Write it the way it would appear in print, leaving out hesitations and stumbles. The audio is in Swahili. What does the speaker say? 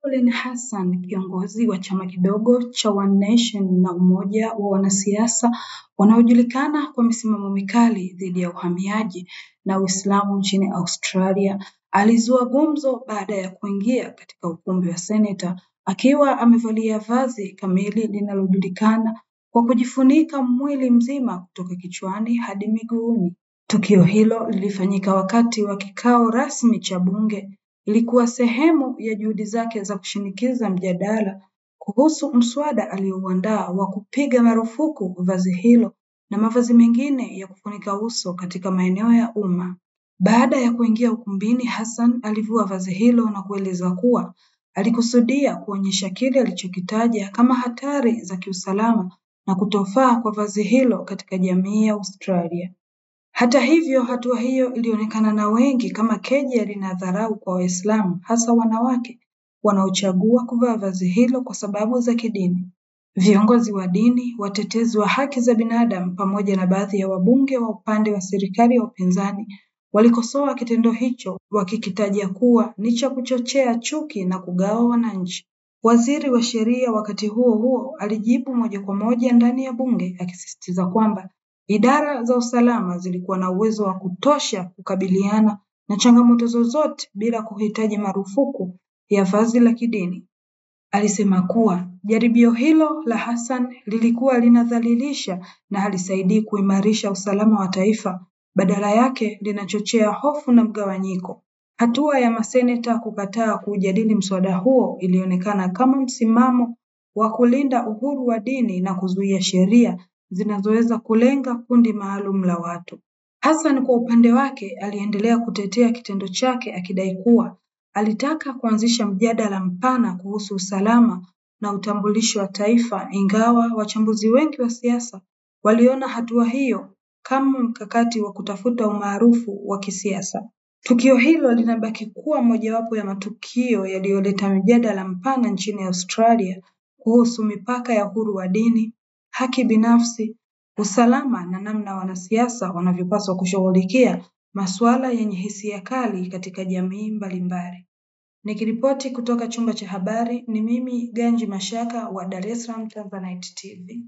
Pauline Hassan, kiongozi wa chama kidogo cha One Nation na umoja wa wanasiasa wanaojulikana kwa misimamo mikali dhidi ya uhamiaji na Uislamu nchini Australia, alizua gumzo baada ya kuingia katika ukumbi wa seneta akiwa amevalia vazi kamili linalojulikana kwa kujifunika mwili mzima kutoka kichwani hadi miguuni. Tukio hilo lilifanyika wakati wa kikao rasmi cha bunge. Ilikuwa sehemu ya juhudi zake za kushinikiza mjadala kuhusu mswada aliouandaa wa kupiga marufuku vazi hilo na mavazi mengine ya kufunika uso katika maeneo ya umma. Baada ya kuingia ukumbini, Hassan alivua vazi hilo na kueleza kuwa alikusudia kuonyesha kile alichokitaja kama hatari za kiusalama na kutofaa kwa vazi hilo katika jamii ya Australia. Hata hivyo, hatua hiyo ilionekana na wengi kama kejeli na dharau kwa Waislamu, hasa wanawake wanaochagua kuvaa vazi hilo kwa sababu za kidini. Viongozi wa dini, watetezi wa haki za binadamu pamoja na baadhi ya wabunge wa upande wa serikali ya upinzani walikosoa kitendo hicho, wakikitaja kuwa ni cha kuchochea chuki na kugawa wananchi. Waziri wa sheria wakati huo huo alijibu moja kwa moja ndani ya bunge akisisitiza kwamba idara za usalama zilikuwa na uwezo wa kutosha kukabiliana na changamoto zozote bila kuhitaji marufuku ya vazi la kidini. Alisema kuwa jaribio hilo la Hassan lilikuwa linadhalilisha na halisaidii kuimarisha usalama wa taifa, badala yake linachochea hofu na mgawanyiko. Hatua ya maseneta kukataa kujadili mswada huo ilionekana kama msimamo wa kulinda uhuru wa dini na kuzuia sheria zinazoweza kulenga kundi maalum la watu. Hassan kwa upande wake aliendelea kutetea kitendo chake akidai kuwa alitaka kuanzisha mjadala mpana kuhusu usalama na utambulisho wa taifa, ingawa wachambuzi wengi wa siasa waliona hatua hiyo kama mkakati wa kutafuta umaarufu wa kisiasa. Tukio hilo linabaki kuwa mojawapo ya matukio yaliyoleta mjadala mpana nchini Australia kuhusu mipaka ya uhuru wa dini, haki binafsi, usalama na namna wanasiasa wanavyopaswa kushughulikia masuala yenye hisia kali katika jamii mbalimbali. Nikiripoti kutoka chumba cha habari, ni mimi Ganji Mashaka wa Dar es Salaam Tanzanite TV.